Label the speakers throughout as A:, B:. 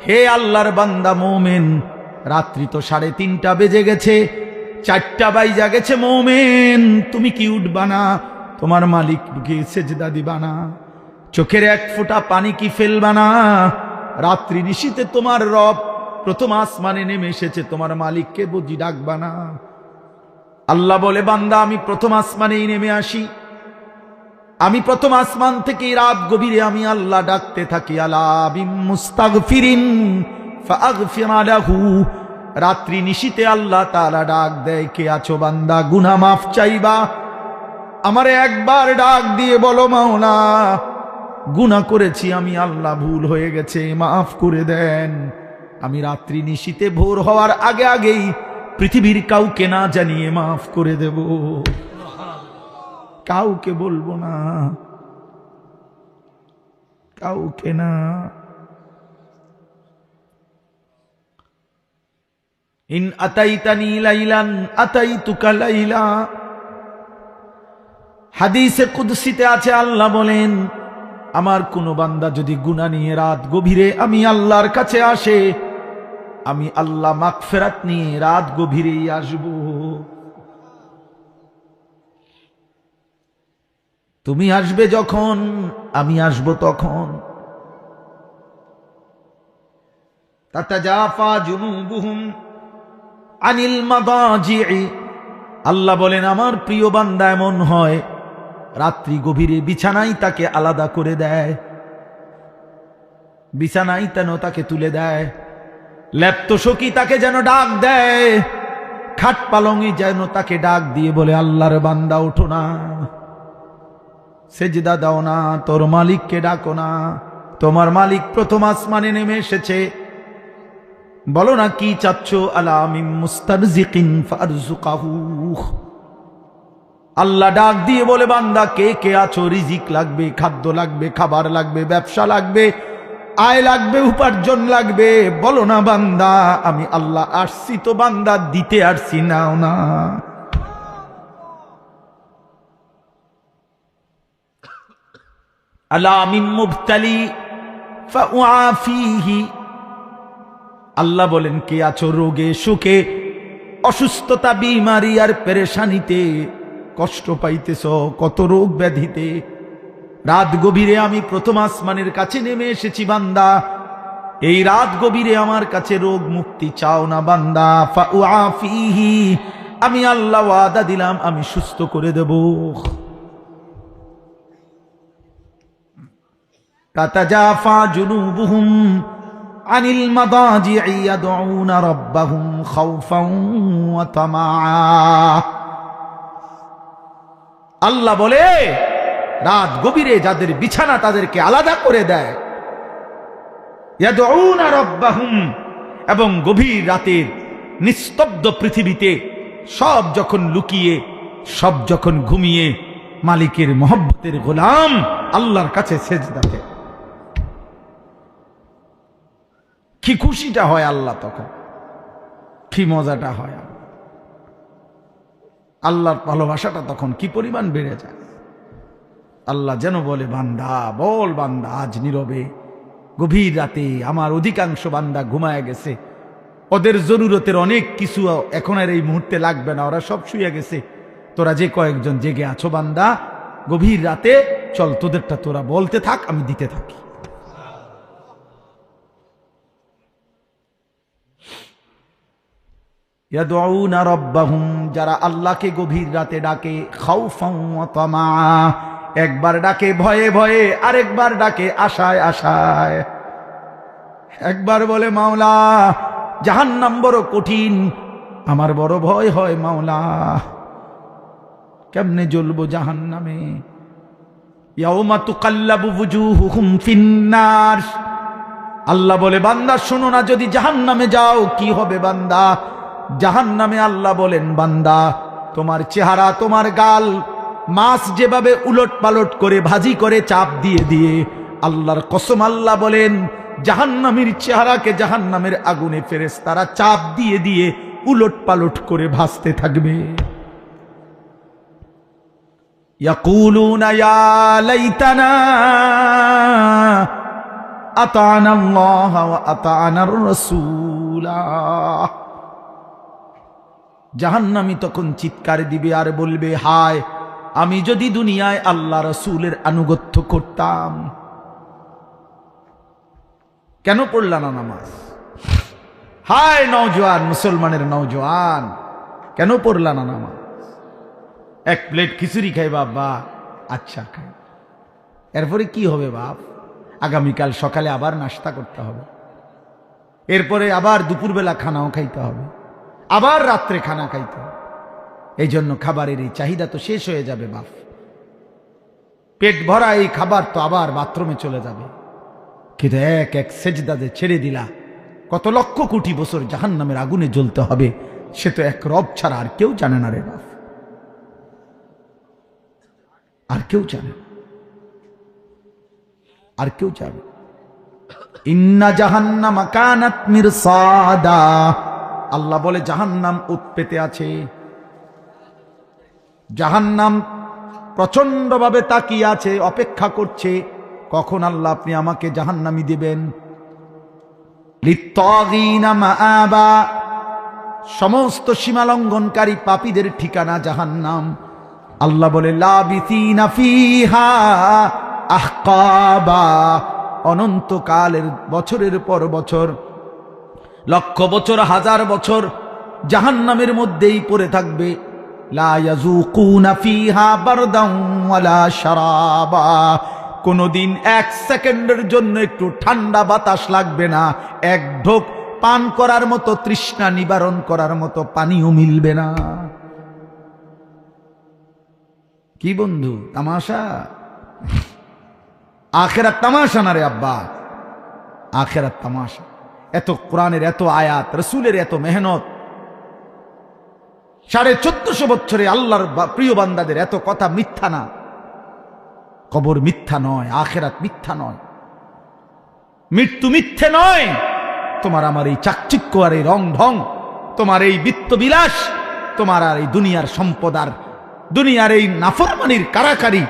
A: হে আল্লাহর বান্দা মুমিন, রাত্রি তো 3:30 বেজে গেছে, 4টা বাইজা গেছে। মুমিন, তুমি কি উঠবা না? তোমার মালিককে সেজদা দিবা না? চোখের এক ফোঁটা পানি কি ফেলবা না? রাত্রি নিশীতে তোমার রব প্রথম আসমানে নেমে এসেছে, তোমার মালিককে বুঝি ডাকবা না? আল্লাহ বলে, বান্দা আমি প্রথম আসমানেই নেমে আসি, আমি প্রথম আসমান থেকে রাত গভীরে আমি আল্লাহ ডাকতে থাকি, আলা বিম মুস্তাগফিরিন ফাগফির লাহু। রাত্রি নিশীতে আল্লাহ তাআলা ডাক দেয়, কে আছো বান্দা, গুনাহ মাফ চাইবা? আমারে একবার ডাক দিয়ে বলো, মাওলা গুনাহ করেছি আমি, আল্লাহ ভুল হয়ে গেছে, মাফ করে দেন। আমি রাত্রি নিশীতে ভোর হওয়ার আগে আগেই পৃথিবীর কাউকে না জানিয়ে মাফ করে দেব, কাউকে বলবো না, কাউকে না। ইন আতাইতানি লাইলান আতাইতুকা লাইলা। হাদিসে কুদসিতে আছে, আল্লাহ বলেন, আমার কোন বান্দা যদি গুনাহ নিয়ে রাত গভীরে আমি আল্লাহর কাছে আসে, আমি আল্লাহ মাগফিরাত নিয়ে রাত গভীরেই আসব। তুমি আসবে যখন, আমি আসব তখন। তাতাজাফা জুনুবুহুম আনিল মাদাজি'i। আল্লাহ বলেন, আমার প্রিয় বান্দা এমন হয়, রাত্রি গভীরে বিছানায় তাকে আলাদা করে দেয়, বিছানায় তেন তাকে তুলে দেয়, লেপ্তশোকী তাকে যেন ডাক দেয়, খাট পালঙ্গি যেন তাকে ডাক দিয়ে বলে, আল্লাহর বান্দা ওঠো না, সেজদা দাও না, তোর মালিককে ডাকো না, তোমার মালিক প্রথম আসমানে নেমে এসেছে, বলো না কি চাচ্ছ? আলা মিন মুস্তারজিকিন ফারজুকাহু। আল্লাহ ডাক দিয়ে বলে, বান্দা কে কে আছো? রিজিক লাগবে, খাদ্য লাগবে, খাবার লাগবে, ব্যবসা লাগবে, আয় লাগবে, উপার্জন লাগবে, বলো না বান্দা আমি আল্লাহ আসছি তো, বান্দা দিতে আসছি, নাও না। আলা মিন মুবতালি ফাউআফিহি। আল্লাহ বলেন, কে আছো রোগে সুখে, অসুস্থতা, বিমারি আর পেরেশানিতে কষ্ট পাইতেছ, কত রোগ ব্যাধিতে, রাত গভীরে আমি প্রথম আসমানের কাছে নেমে এসেছি বান্দা, এই রাত গভীরে আমার কাছে রোগ মুক্তি চাও না বান্দা? ফাউআফিহি, আমি আল্লাহ ওয়াদা দিলাম আমি সুস্থ করে দেব। তাতাজাফা জুনুবুহুম আনিল মাদাজি'i ইয়াদউনা রাব্বাহুম খাউফান ওয়া তামাআ। আল্লাহ বলে, রাত গভীরে যাদের বিছানা তাদেরকে আলাদা করে দেয়, ইয়াদউনা রাব্বাহুম, এবং গভীর রাতের নিস্তব্ধ পৃথিবীতে সব যখন লুকিয়ে, সব যখন ঘুমিয়ে মালিকের মহব্বতের গোলাম আল্লাহর কাছে সেজদা দেয়, কি খুশিটা হয় আল্লাহ তখন, কি মজাটা হয়, আল্লাহর ভালোবাসাটা তখন কি পরিমাণ বেড়ে যায়। আল্লাহ যেন বলে, বান্দা বল, বান্দা আজ নীরবে গভীর রাতে আমার অধিকাংশ বান্দা ঘুমায় গেছে, ওদের জরুরতের অনেক কিছু এখন আর এই মুহূর্তে লাগবে না, ওরা সব শুয়ে গেছে, তোরা যে কয়েকজন জেগে আছো বান্দা, গভীর রাতে চল তোদেরটা তোরা বলতে থাক, আমি দিতে থাকি। ইয়াদউনা রাব্বাহুম, যারা আল্লাহকে গভীর রাতে ডাকে, খাউফান ওয়া তামাআ, একবার ডাকে ভয়ে ভয়ে, আরেকবার ডাকে আশায় আশায়। একবার বলে, মাওলা জাহান্নাম বড় কঠিন, আমার বড় ভয় হয় মাওলা, কেমনে জ্বলবো জাহান্নামে। ইয়াউমা তুকাল্লাবু ওয়ুজুহুহুম ফিন্নার। আল্লাহ বলে, বান্দা শোনো না, যদি জাহান্নামে যাও কি হবে বান্দা? জাহান্নামে আল্লাহ বলেন, বান্দা তোমার চেহারা, তোমার গাল মাছ যেভাবে উলট পালট করে ভাজি করে চাপ দিয়ে দিয়ে, আল্লাহর কসম আল্লাহ বলেন, জাহান্নামীর চেহারাকে জাহান্নামের আগুনে ফেরেশতারা চাপ দিয়ে দিয়ে উলট পালট করে ভাসতে থাকবে। ইয়াকুলুনা ইয়া লাইতানা আতানাল্লাহ ওয়া আতানার রাসূলা। জাহান্নামী তখন চিৎকার দিবে আর বলবে, হায় আমি যদি দুনিয়ায় আল্লাহ রাসূলের আনুগত্য করতাম। কেন পড়লা না নামাজ? হায় নওজোয়ান, মুসলমানের নওজোয়ান, কেন পড়লা না নামাজ? এক প্লেট খিচুড়ি খাই বাবা, আচ্ছা খাই, এরপরে কি হবে বাপ? আগামীকাল সকালে আবার নাস্তা করতে হবে, এরপরে আবার দুপুরবেলা খানাও খাইতে হবে, আবার রাত্রে খানা খাইতে হবে। এই জন্য খাবারের এই চাহিদা তো শেষ হয়ে যাবে বাপ। পেট ভরা এই খাবার তো আবার বাথরুমে চলে যাবে। কিন্তু এক এক সেজদাতে ছেড়ে দিলা, কত লক্ষ কোটি বছর জাহান্নামের আগুনে জ্বলতে হবে, সে তো এক রব ছাড়া আর কেউ জানে না রে বাপ, আর কেউ জানে, আর কেউ জানে। ইন্না জাহান্নামা কানাত মিরসাদা, আল্লাহ বলে জাহান্নাম উৎপেতে আছে। জাহান্নাম প্রচন্ডভাবে তাকিয়ে আছে, অপেক্ষা করছে কখন আল্লাহ আপনি আমাকে জাহান্নামী দিবেন। লিত্তাগিনা মাআবা, সমস্ত সীমালঙ্ঘনকারী পাপীদের ঠিকানা জাহান্নাম। আল্লাহ বলে লাবিসিনা ফিহা আহকাবা, অনন্তকালের বছরের পর বছর, লক্ষ বছর, হাজার বছর জাহান্নামের মধ্যেই পড়ে থাকবে। লা ইয়াযুকুনা ফিহা বারদান ওয়ালা শারাবা, কোনদিন এক সেকেন্ডের জন্য একটু ঠান্ডা বাতাস লাগবে না, এক ঢোক পান করার মতো, তৃষ্ণা নিবারণ করার মতো পানিও মিলবে না। কি বন্ধু তামাশা? আখেরাত তামাশা না রে আব্বা, আখেরাত তামাশা। এত কোরআনের এত আয়াত, রসুলের এত মেহনত, 1450 বছরে আল্লাহর প্রিয় বান্দাদের এত কথা মিথ্যা না। কবর মিথ্যা নয়, আখেরাত মিথ্যা নয়, মৃত্যু মিথ্যে নয়। তোমার আমার এই চাকচিক্য আর এই রং ঢং, তোমার এই বিত্তবিলাস, তোমার আর এই দুনিয়ার সম্পদ আর দুনিয়ার এই নাফরমানির কারাকারি,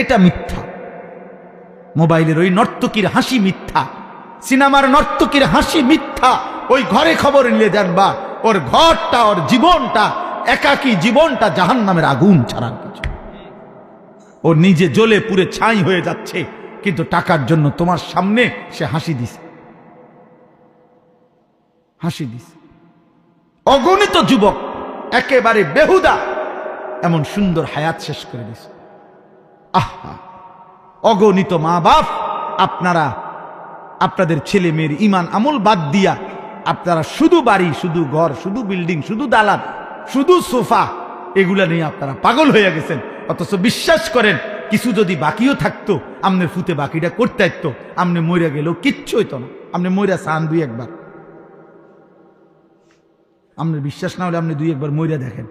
A: এটা মিথ্যা। মোবাইলের ওই নর্তকীর হাসি মিথ্যা, সিনেমার নর্তকীর হাসি মিথ্যা। ওই ঘরে খবর নিয়ে জানবা ওর ঘরটা, ওর জীবনটা, একাকী জীবনটা জাহান্নামের আগুন ছাড়ার কিছু। ও নিজে জ্বলে পুড়ে ছাই হয়ে যাচ্ছে, কিন্তু টাকার জন্য তোমার সামনে সে হাসি দিছে, হাসি দিছে। অগণিত যুবক একেবারে বেহুদা এমন সুন্দর হায়াত শেষ করে দিছে। আহা, অগণিত মা বাপ, আপনারা আপনাদের ছেলে মেয়ের ইমান আমল বাদ দিয়া আপনারা শুধু বাড়ি, শুধু ঘর, শুধু বিল্ডিং, শুধু দালান, শুধু সোফা, এগুলা নিয়ে আপনারা পাগল হয়ে গেছেন। অথচ বিশ্বাস করেন কিছু যদি বাকিও থাকতো, আমনের ফুতে বাকিটা করতে হইতো, আমনে মইরা গেলেও কিচ্ছু হইতো না। আমনে মইরা চান দুই একবার, আমনের বিশ্বাস না হলে আপনি দুই একবার মইরা দেখেন।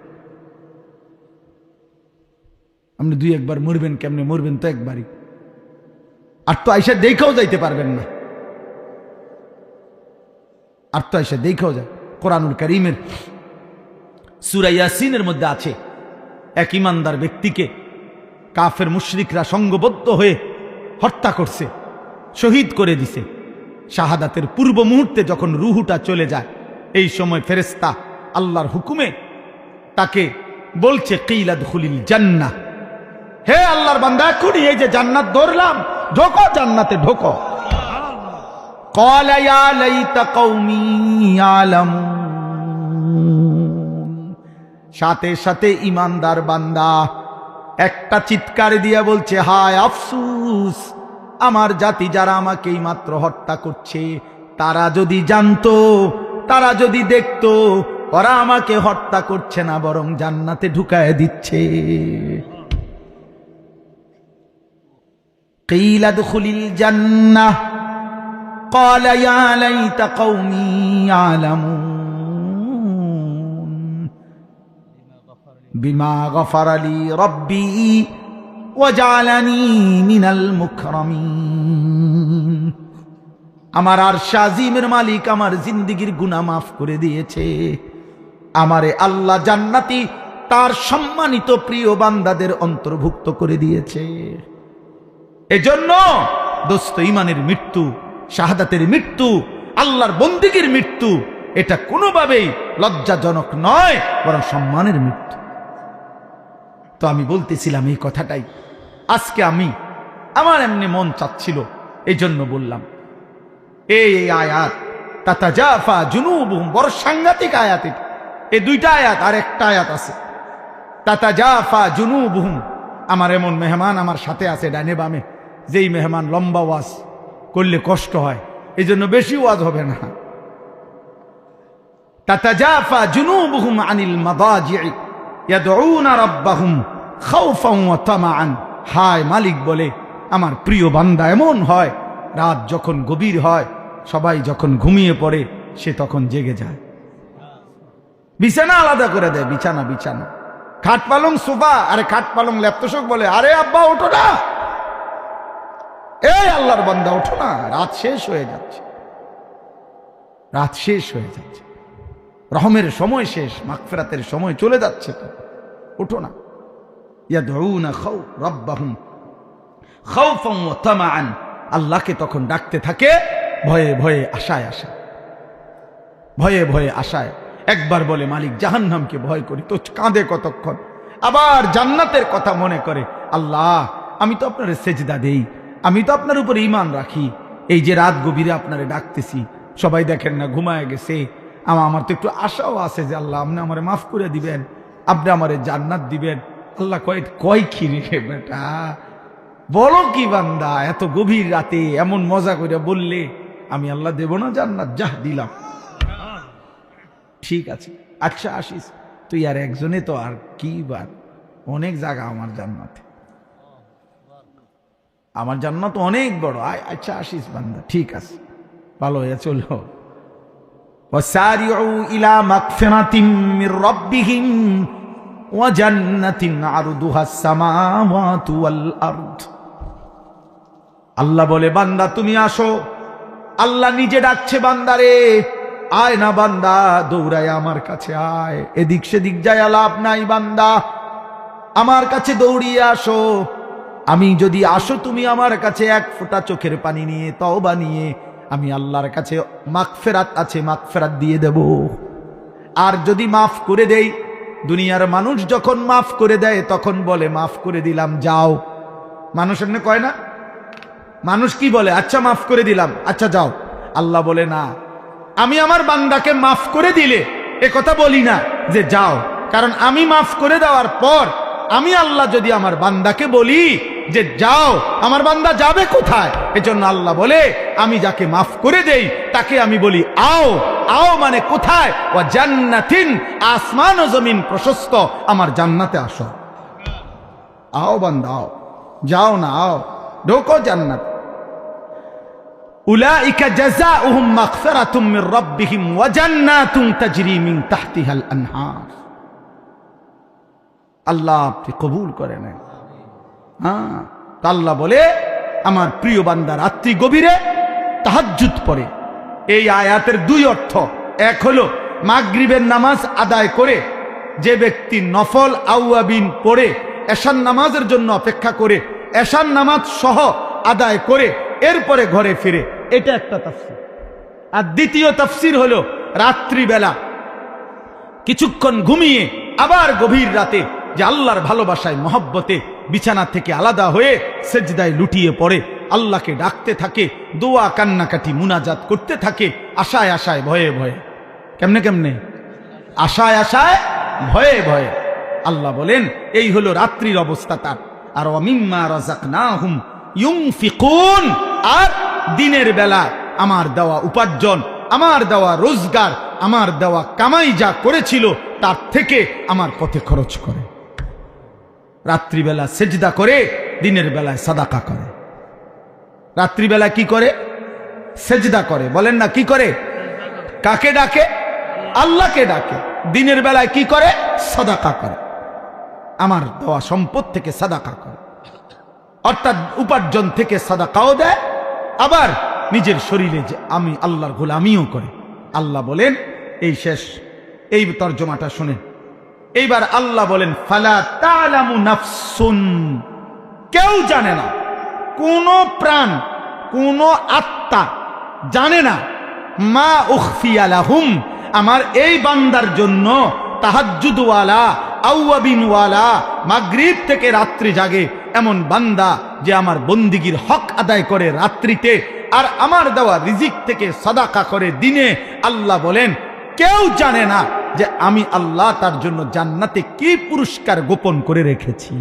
A: আপনি দুই একবার মরবেন, কেমনে মরবেন তো একবারই, আর তো আইসা দেখাও যাইতে পারবেন না, আর তো আইসা দেখাও যায়। কোরআনুল কারীমের সূরা ইয়াসিনের মধ্যে আছে, এক ইমানদার ব্যক্তিকে কাফের মুশরিকরা সংঘবদ্ধ হয়ে হত্যা করছে, শহীদ করে দিছে। শাহাদাতের পূর্ব মুহূর্তে যখন রুহুটা চলে যায়, এই সময় ফেরেশতা আল্লাহর হুকুমে তাকে বলছে কিলা দুখুলিল জান্নাহ, হে আল্লাহর বান্দা, এখনই এই যে জান্নাত ধরলাম, ঢোকো জান্নাতে, ঢোকো। ক্বালা ইয়া লাইতা কওমি ইয়ালামুন, সাথে সাথে ইমানদার বান্দা একটা চিৎকার দিয়া বলছে, হায় আফসুস, আমার জাতি যারা আমাকে মাত্র হত্যা করছে, তারা যদি জানতো, তারা যদি দেখতো, ওরা আমাকে হত্যা করছে না, বরং জান্নাতে ঢুকায় দিচ্ছে। কিলা দুখুলিল জান্নাহ ক্বালা ইয়া লাইতা কওমি ইয়ালামুন বিমা গফারা লি রাব্বি ওয়া জাআলানি মিনাল মুকরামিন। আমার আরশ আজিমের মালিক আমার জিন্দেগীর গুনাহ মাফ করে দিয়েছে, আমারে আল্লাহ জান্নাতি তার সম্মানিত প্রিয় বান্দাদের অন্তর্ভুক্ত করে দিয়েছে। এজন্য দোস্ত, ইমানের মৃত্যু শাহাদাতের মৃত্যু, আল্লাহর বন্দিগির মৃত্যু, এটা কোনোভাবেই লজ্জাজনক নয়, বরং সম্মানের মৃত্যু। তো আমি বলতেছিলাম এই কথাটাই। আজকে আমার এমনি মন চাচ্ছিল, এই জন্য বললাম। এই আয়াত তাতাজাফা জুনুবুহুম, বড় সাংঘাতিক আয়াত এটা। এই দুইটা আয়াত, আর একটা আয়াত আছে তাতাজাফা জুনুবুহুম। আমার এমন মেহমান আমার সাথে আছে ডানে বামে, যেই মেহমান লম্বা ওয়াজ করলে কষ্ট হয়, এই জন্য বেশি ওয়াজ হবে না। তাতাজাফা জুনুবুহুম আনিল মাদাজি'i ইয়াদউনা রাব্বাহুম খাউফান ওয়া তামাআন। হায় মালিক বলে, আমার প্রিয় বান্দা এমন হয়, রাত যখন গভীর হয়, সবাই যখন ঘুমিয়ে পড়ে, সে তখন জেগে যায়, বিছানা আলাদা করে দেয়। বিছানা খাট পালং সোফা, আরে খাট পালং ল্যাপটপ বলে, আরে আব্বা ওঠো না, এই আল্লাহর বান্দা ওঠো না, রাত শেষ হয়ে যাচ্ছে, রহমের সময় শেষ, মাগফিরাতের সময় চলে যাচ্ছে, তো ওঠো না। ইয়াদউনা রাব্বাহুম খাউফান ওয়া তামাআন। আল্লাহকে তখন ডাকতে থাকে ভয়ে ভয়ে আশায়। একবার বলে মালিক জাহান্নামকে ভয় করি, তো কাঁদে কতক্ষণ। আবার জান্নাতের কথা মনে করে, আল্লাহ আমি তো আপনার সেজদা দেই, আমি তো আপনার উপর ঈমান রাখি, এই যে রাত গভীরে আপনারে ডাকতেছি, সবাই দেখেন না ঘুমায় গেছে, আমার তো একটু আশাও আছে যে আল্লাহ আপনি আমারে মাফ করে দিবেন, আপনি আমারে জান্নাত দিবেন। আল্লাহ কয় কি রে বেটা, বলো কি বান্দা, এত গভীর রাতে এমন মজা করে বললে আমি আল্লাহ দেব না জান্নাত? যাহ দিলাম, ঠিক আছে, আচ্ছা আসিস তুই, আর একজনে তো আর কি বার, অনেক জায়গা আমার জান্নাতে, আমার জান্নাত অনেক বড়, আচ্ছা আসিস বান্দা, ঠিক আছে, ভালো হয়ে চলো। ওয়াসারিউ ইলা মাগফিরাতিম মির রাব্বিহিম ওয়া জান্নাতিন আরদুহাস সামাওয়াতু ওয়াল আরদ। আল্লাহ বলে বান্দা তুমি আসো, আল্লাহ নিজে ডাকছে বান্দারে, আয় না বান্দা, দৌড়ায় আমার কাছে আয়, এদিক সেদিক যায় লাভ নাই বান্দা, আমার কাছে দৌড়িয়ে আসো। আমি যদি আসো তুমি আমার কাছে এক ফোঁটা চোখের পানি নিয়ে, তওবা নিয়ে, আমি আল্লাহর কাছে মাগফিরাত আছে, মাগফিরাত দিয়ে দেব। আর যদি মাফ করে দেই, দুনিয়ার মানুষ যখন মাফ করে দেয় তখন বলে মাফ করে দিলাম যাও, মানুষ এমনি কয় না? মানুষ কি বলে? আচ্ছা মাফ করে দিলাম, আচ্ছা যাও। আল্লাহ বলে না, আমি আমার বান্দাকে মাফ করে দিলে এ কথা বলি না যে যাও, কারণ আমি মাফ করে দেওয়ার পর আমি আল্লাহ যদি আমার বান্দাকে বলি যে যাও, আমার বান্দা যাবে কোথায়? এজন্য আল্লাহ বলে আমি যাকে মাফ করে দেই তাকে আমি বলি আও। আও মানে কোথায়? ও জান্নাতিন, আসমান ও জমিন প্রশস্ত, আমার জান্নাতে আসো। আও বান্দা আও, যাও না, আও ঢোকো জান্নাত। উলাইকা জাযাউহুম মাগফিরাতুম মির রাব্বিহিম ওয়া জান্নাতুন তাজরি মিন তাহতিহাল আনহার। আল্লাহ আপনি কবুল করে নেন। হ্যাঁ, আল্লাহ বলে আমার প্রিয় বান্দা রাত্রি গভীরে তাহাজ্জুদ পড়ে। এই আয়াতের দুই অর্থ, এক হলো মাগরিবের নামাজ আদায় করে যে ব্যক্তি নফল আওয়াবিন পড়ে এশার নামাজের জন্য অপেক্ষা করে, এশার নামাজ সহ আদায় করে এরপরে ঘরে ফিরে, এটা একটা তাফসীর। আর দ্বিতীয় তাফসীর হলো রাত্রিবেলা কিছুক্ষণ ঘুমিয়ে আবার গভীর রাতে যে আল্লাহর ভালোবাসায় মহব্বতে বিছানা থেকে আলাদা হয়ে সেজদায় লুটিয়ে পড়ে, আল্লাহকে ডাকতে থাকে, দোয়া কান্নাকাটি মুনাজাত করতে থাকে, আশায় আশায় ভয়ে ভয়ে। কেমনে কেমনে? আশায় আশায় ভয়ে ভয়ে। আল্লাহ বলেন এই হলো রাত্রির অবস্থা তার। আর ওয়ামিম্মা রাযাকনাহুম ইউনফিকুন, আর দিনের বেলা আমার দেওয়া উপার্জন, আমার দেওয়া রোজগার, আমার দেওয়া কামাই যা করেছিল তার থেকে আমার পথে খরচ করে। রাত্রিবেলা সেজদা করে, দিনের বেলায় সাদাকা করে। রাত্রিবেলা কি করে? সেজদা করে। বলেন না কি করে? কাকে ডাকে? আল্লাহকে ডাকে। দিনের বেলায় কি করে? সাদাকা করে, আমার দেওয়া সম্পদ থেকে সাদাকা করে, অর্থাৎ উপার্জন থেকে সাদাকাও দেয়, আবার নিজের শরীরে যে আমি আল্লাহর গোলামিও করে। আল্লাহ বলেন এই শেষ, এই তর্জমাটা শুনেন। এইবার আল্লাহ বলেন ফালা তা'লামু নাফসুন, কেউ জানে না, কোন প্রাণ, কোন আত্মা, জানে না। মা উখফিয়া লাহুম, আমার এই বান্দার জন্য তাহাজ্জুদওয়ালা, আউয়াবিনওয়ালা, মাগরিব থেকে রাত্রি জাগে এমন বান্দা যে আমার বন্দিগির হক আদায় করে রাত্রিতে, আর আমার দেওয়া রিজিক থেকে সাদাকা করে দিনে, আল্লাহ বলেন কেউ জানে না যে আমি আল্লাহ তার জন্য জান্নাতে কি পুরস্কার গোপন করে রেখেছি।